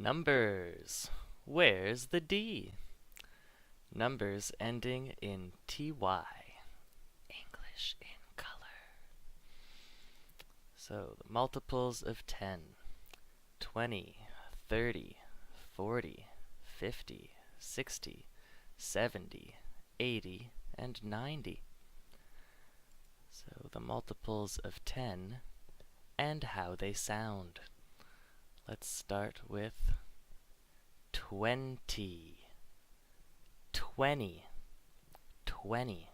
Numbers. Where's the D? Numbers ending in TY. English in color. So, the multiples of 10. 20, 30, 40, 50, 60, 70, 80, and 90. So, the multiples of 10 and how they sound. Let's start with 20. 20, 20.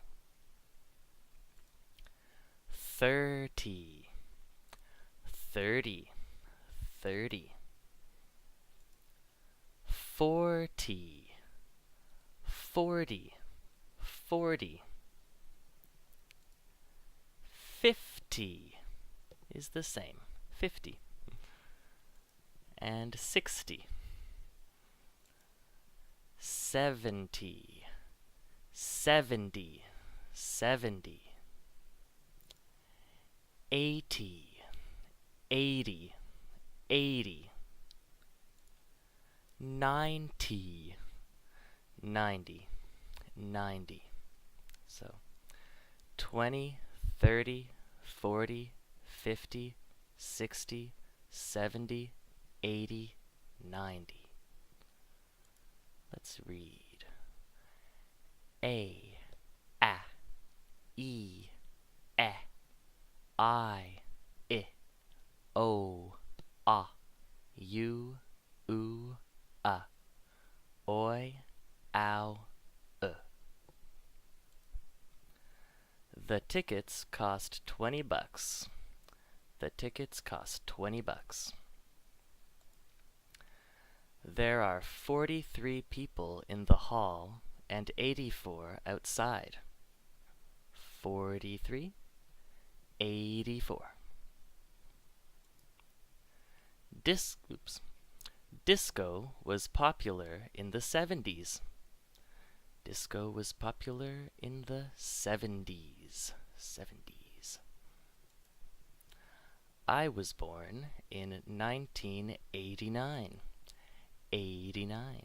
30, 30, 30. 40, 40, 40. 50 is the same, 50. And 60. 70, 70, 70. 80, 80, 80. 90, 90, 90. So 20, 30, 40, 50, 60, 70, 80, 90. Let's read. A, E, I, O, U, Oi, ow, The tickets cost $20. The tickets cost $20. There are 43 people in the hall and 84 outside. 43, 84. Disco was popular in the 70s. Disco was popular in the 70s. 70s. I was born in 1989. 89.